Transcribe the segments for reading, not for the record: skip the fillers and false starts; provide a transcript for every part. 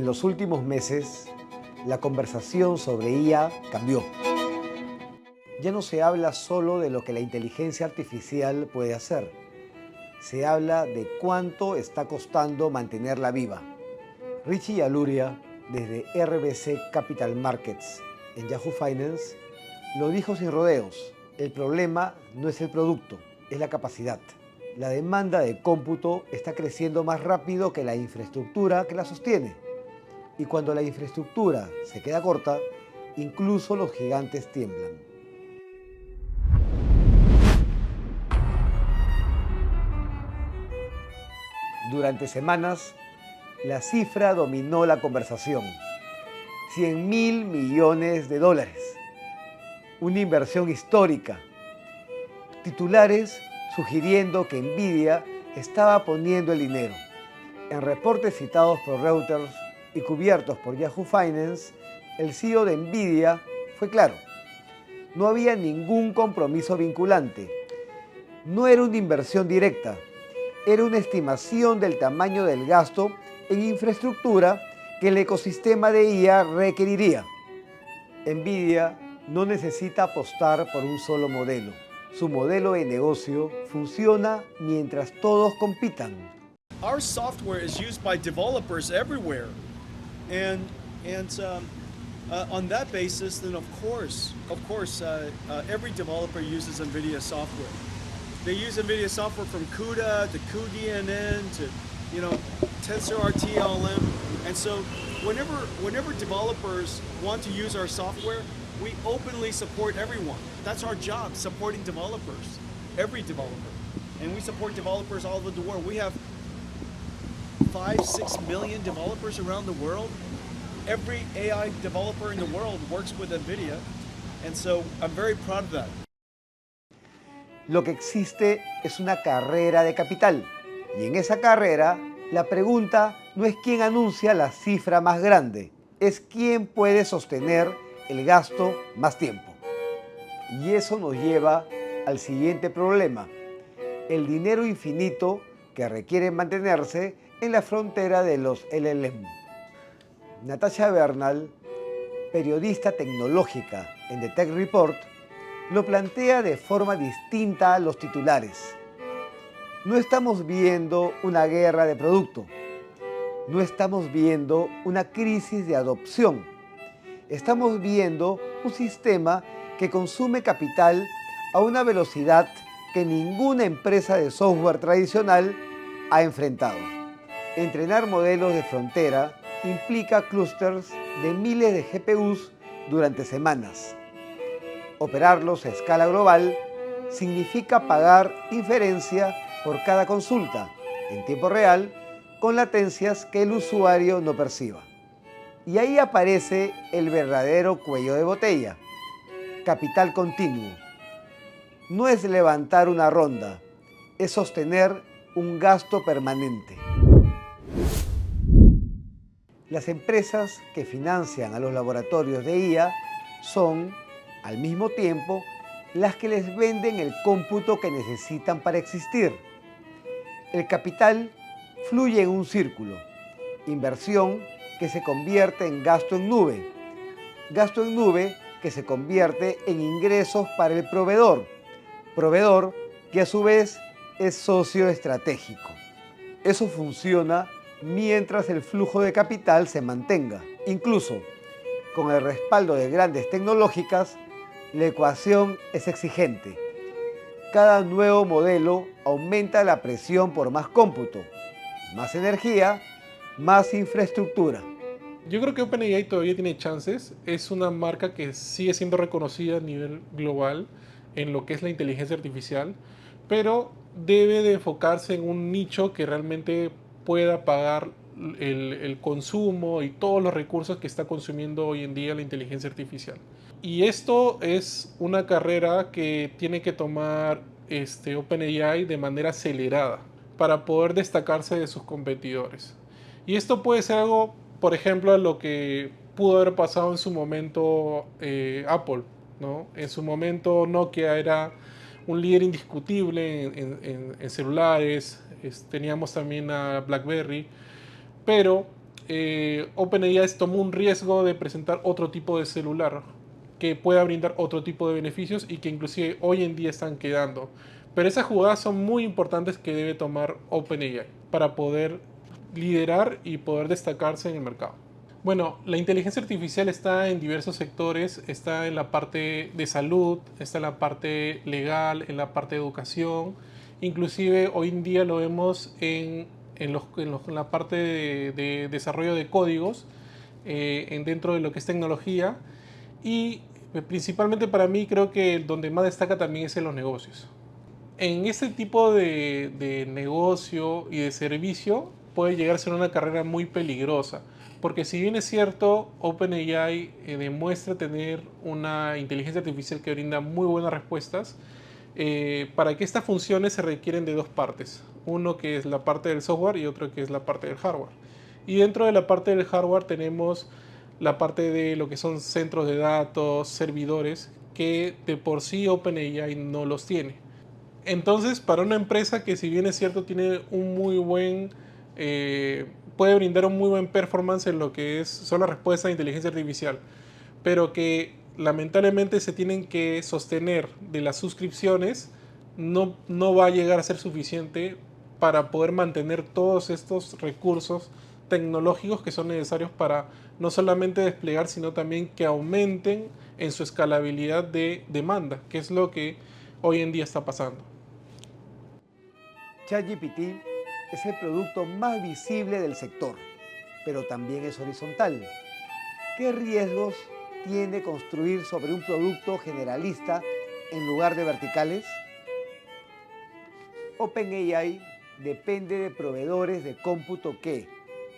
los últimos meses, la conversación sobre IA cambió. Ya no se habla solo de lo que la inteligencia artificial puede hacer. Se habla de cuánto está costando mantenerla viva. Richie Yaluria, desde RBC Capital Markets en Yahoo Finance, lo dijo sin rodeos. El problema no es el producto, es la capacidad. La demanda de cómputo está creciendo más rápido que la infraestructura que la sostiene. Y cuando la infraestructura se queda corta, incluso los gigantes tiemblan. Durante semanas, la cifra dominó la conversación. $100.000 millones. Una inversión histórica. Titulares sugiriendo que Nvidia estaba poniendo el dinero. En reportes citados por Reuters y cubiertos por Yahoo Finance, el CEO de Nvidia fue claro. No había ningún compromiso vinculante. No era una inversión directa. Era una estimación del tamaño del gasto en infraestructura que el ecosistema de IA requeriría. Nvidia no necesita apostar por un solo modelo. Su modelo de negocio funciona mientras todos compitan. Our software is used by developers everywhere, and on that basis, then of course, every developer uses NVIDIA software. They use NVIDIA software from CUDA to cuDNN to TensorRT LM, and so whenever developers want to use our software, we openly support everyone. That's our job, supporting developers, every developer, and we support developers all over the world. We have 5-6 million developers around the world. Every AI developer in the world works with NVIDIA, and so I'm very proud of that. Lo que existe es una carrera de capital, y en esa carrera la pregunta no es quién anuncia la cifra más grande, es quién puede sostener el gasto más tiempo. Y eso nos lleva al siguiente problema: el dinero infinito que requiere mantenerse en la frontera de los LLM. Natasha Bernal, periodista tecnológica en The Tech Report, lo plantea de forma distinta a los titulares. No estamos viendo una guerra de producto. No estamos viendo una crisis de adopción. Estamos viendo un sistema que consume capital a una velocidad que ninguna empresa de software tradicional ha enfrentado. Entrenar modelos de frontera implica clústeres de miles de GPUs durante semanas. Operarlos a escala global significa pagar inferencia por cada consulta en tiempo real con latencias que el usuario no perciba. Y ahí aparece el verdadero cuello de botella: capital continuo. No es levantar una ronda, es sostener un gasto permanente. Las empresas que financian a los laboratorios de IA son, al mismo tiempo, las que les venden el cómputo que necesitan para existir. El capital fluye en un círculo: inversión que se convierte en gasto en nube que se convierte en ingresos para el proveedor que a su vez es socio estratégico. Eso funciona mientras el flujo de capital se mantenga. Incluso con el respaldo de grandes tecnológicas, la ecuación es exigente. Cada nuevo modelo aumenta la presión por más cómputo, más energía, más infraestructura. Yo creo que OpenAI todavía tiene chances. Es una marca que sigue siendo reconocida a nivel global en lo que es la inteligencia artificial, pero debe de enfocarse en un nicho que realmente pueda pagar el consumo y todos los recursos que está consumiendo hoy en día la inteligencia artificial. Y esto es una carrera que tiene que tomar OpenAI de manera acelerada para poder destacarse de sus competidores. Y esto puede ser algo, por ejemplo, a lo que pudo haber pasado en su momento Apple, ¿no? En su momento Nokia era un líder indiscutible en celulares, teníamos también a BlackBerry, pero OpenAI tomó un riesgo de presentar otro tipo de celular que pueda brindar otro tipo de beneficios y que inclusive hoy en día están quedando. Pero esas jugadas son muy importantes que debe tomar OpenAI para poder liderar y poder destacarse en el mercado. Bueno, la inteligencia artificial está en diversos sectores, está en la parte de salud, está en la parte legal, en la parte de educación, inclusive hoy en día lo vemos en la parte de desarrollo de códigos, dentro de lo que es tecnología, y principalmente para mí creo que donde más destaca también es en los negocios. En este tipo de negocio y de servicio puede llegar a ser una carrera muy peligrosa, porque si bien es cierto, OpenAI demuestra tener una inteligencia artificial que brinda muy buenas respuestas, para que esta funcione se requieren de dos partes, uno que es la parte del software y otro que es la parte del hardware. Y dentro de la parte del hardware tenemos la parte de lo que son centros de datos, servidores, que de por sí OpenAI no los tiene. Entonces, para una empresa que si bien es cierto tiene un muy buen, puede brindar un muy buen performance en lo que son las respuestas de inteligencia artificial, pero que lamentablemente se tienen que sostener de las suscripciones, no va a llegar a ser suficiente para poder mantener todos estos recursos tecnológicos que son necesarios para no solamente desplegar, sino también que aumenten en su escalabilidad de demanda, que es lo que hoy en día está pasando. ChatGPT es el producto más visible del sector, pero también es horizontal. ¿Qué riesgos tiene construir sobre un producto generalista en lugar de verticales? OpenAI depende de proveedores de cómputo que,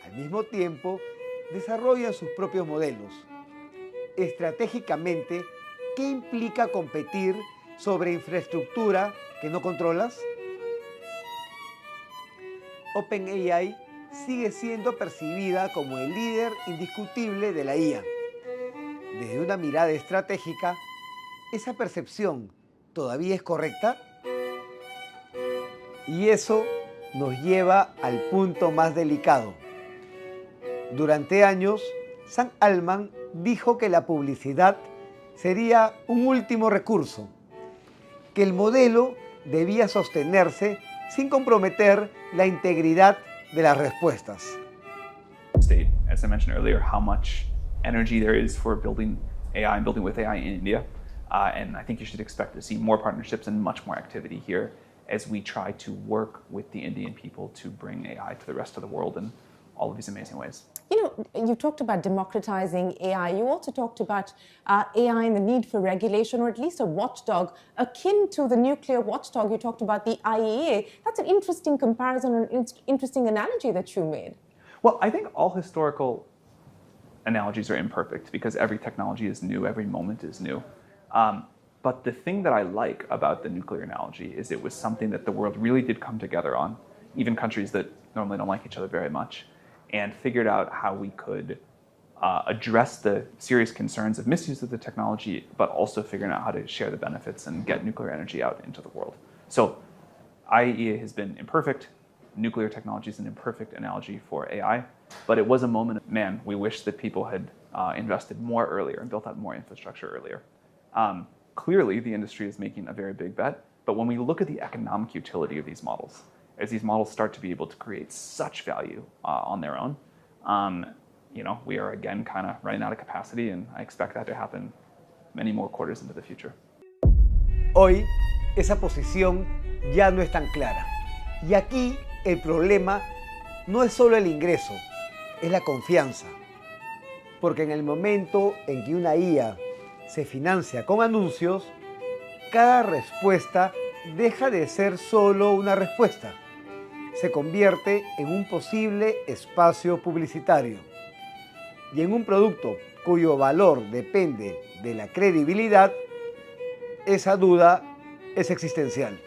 al mismo tiempo, desarrollan sus propios modelos. Estratégicamente, ¿qué implica competir sobre infraestructura que no controlas? OpenAI sigue siendo percibida como el líder indiscutible de la IA. Desde una mirada estratégica, ¿esa percepción todavía es correcta? Y eso nos lleva al punto más delicado. Durante años, Sam Altman dijo que la publicidad sería un último recurso, que el modelo debía sostenerse sin comprometer la integridad de las respuestas. State, as I mentioned earlier, how much energy there is for building AI and building with AI in India. And I think you should expect to see more partnerships and much more activity here as we try to work with the Indian people to bring AI to the rest of the world in all of these amazing ways. You know, you talked about democratizing AI. You also talked about AI and the need for regulation, or at least a watchdog akin to the nuclear watchdog. You talked about the IAEA. That's an interesting comparison, an interesting analogy that you made. Well, I think all historical analogies are imperfect because every technology is new, every moment is new. But the thing that I like about the nuclear analogy is it was something that the world really did come together on, even countries that normally don't like each other very much, and figured out how we could address the serious concerns of misuse of the technology, but also figuring out how to share the benefits and get nuclear energy out into the world. So IAEA has been imperfect. Nuclear technology is an imperfect analogy for AI, but it was a moment, man, we wish that people had invested more earlier and built out more infrastructure earlier. Clearly, the industry is making a very big bet, but when we look at the economic utility of these models, as these models start to be able to create such value on their own, we are again kind of running out of capacity, and I expect that to happen many more quarters into the future. Hoy, esa posición ya no es tan clara. Y aquí el problema no es solo el ingreso, es la confianza. Porque en el momento en que una IA se financia con anuncios, cada respuesta deja de ser solo una respuesta. Se convierte en un posible espacio publicitario. Y en un producto cuyo valor depende de la credibilidad, esa duda es existencial.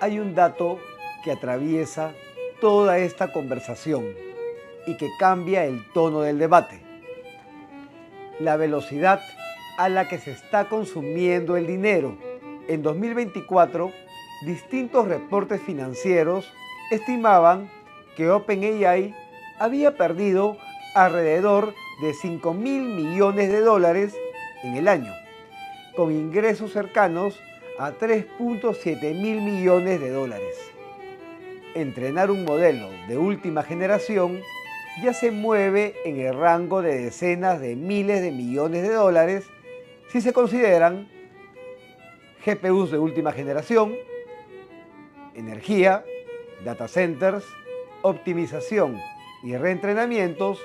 Hay un dato que atraviesa toda esta conversación y que cambia el tono del debate. La velocidad a la que se está consumiendo el dinero. En 2024, distintos reportes financieros estimaban que OpenAI había perdido alrededor de 5.000 millones de dólares en el año, con ingresos cercanos a 3.7 mil millones de dólares. Entrenar un modelo de última generación ya se mueve en el rango de decenas de miles de millones de dólares si se consideran GPUs de última generación, energía, data centers, optimización y reentrenamientos,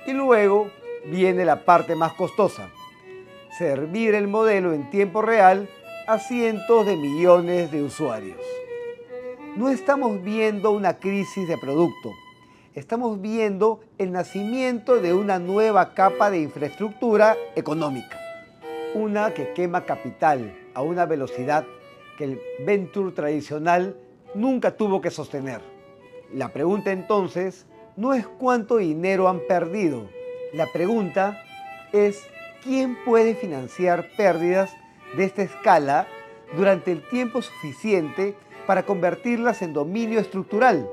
y luego viene la parte más costosa: servir el modelo en tiempo real a cientos de millones de usuarios. No estamos viendo una crisis de producto, estamos viendo el nacimiento de una nueva capa de infraestructura económica, una que quema capital a una velocidad que el venture tradicional nunca tuvo que sostener. La pregunta entonces no es cuánto dinero han perdido, la pregunta es quién puede financiar pérdidas de esta escala durante el tiempo suficiente para convertirlas en dominio estructural,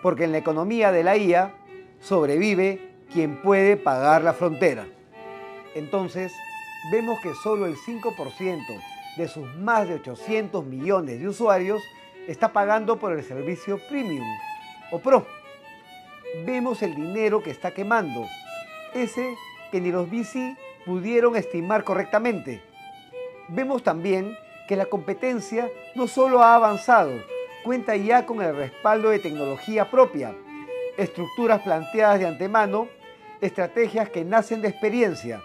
porque en la economía de la IA sobrevive quien puede pagar la frontera. Entonces, vemos que solo el 5% de sus más de 800 millones de usuarios está pagando por el servicio Premium o Pro. Vemos el dinero que está quemando, ese que ni los VC pudieron estimar correctamente. Vemos también que la competencia no solo ha avanzado, cuenta ya con el respaldo de tecnología propia, estructuras planteadas de antemano, estrategias que nacen de experiencia.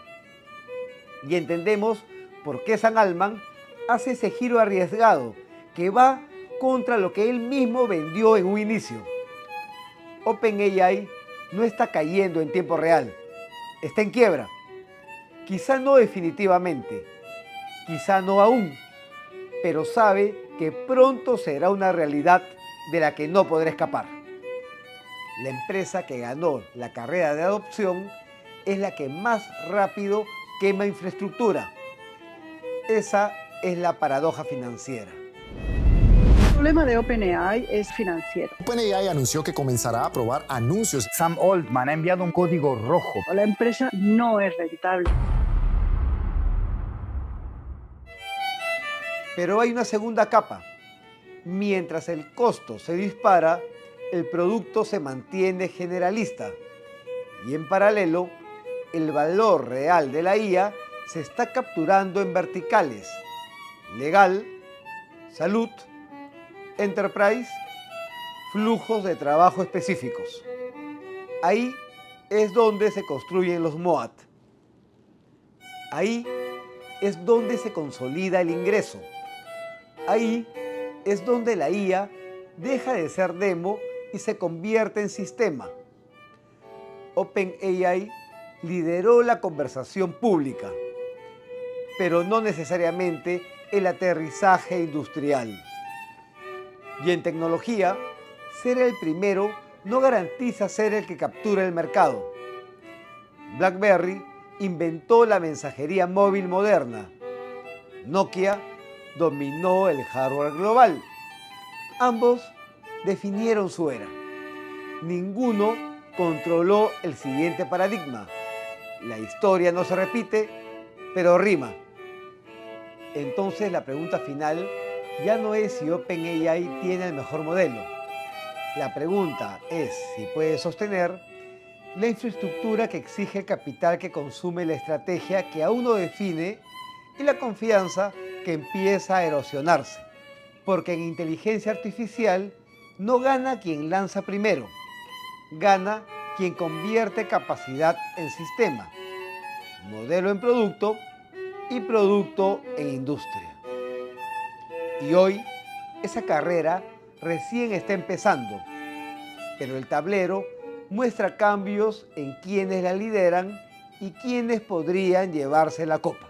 Y entendemos por qué Sam Altman hace ese giro arriesgado que va contra lo que él mismo vendió en un inicio. OpenAI no está cayendo en tiempo real, está en quiebra. Quizá no definitivamente, quizá no aún, pero sabe que pronto será una realidad de la que no podrá escapar. La empresa que ganó la carrera de adopción es la que más rápido quema infraestructura. Esa es la paradoja financiera. El problema de OpenAI es financiero. OpenAI anunció que comenzará a probar anuncios. Sam Altman ha enviado un código rojo. La empresa no es rentable. Pero hay una segunda capa. Mientras el costo se dispara, el producto se mantiene generalista. Y en paralelo, el valor real de la IA se está capturando en verticales: legal, salud, enterprise, flujos de trabajo específicos. Ahí es donde se construyen los MOAT. Ahí es donde se consolida el ingreso. Ahí es donde la IA deja de ser demo y se convierte en sistema. OpenAI lideró la conversación pública, pero no necesariamente el aterrizaje industrial. Y en tecnología, ser el primero no garantiza ser el que captura el mercado. BlackBerry inventó la mensajería móvil moderna. Nokia dominó el hardware global. Ambos definieron su era. Ninguno controló el siguiente paradigma. La historia no se repite, pero rima. Entonces la pregunta final ya no es si OpenAI tiene el mejor modelo. La pregunta es si puede sostener la infraestructura que exige el capital que consume la estrategia que aún no define y la confianza que empieza a erosionarse. Porque en inteligencia artificial no gana quien lanza primero, gana quien convierte capacidad en sistema, modelo en producto y producto en industria. Y hoy esa carrera recién está empezando, pero el tablero muestra cambios en quienes la lideran y quienes podrían llevarse la copa.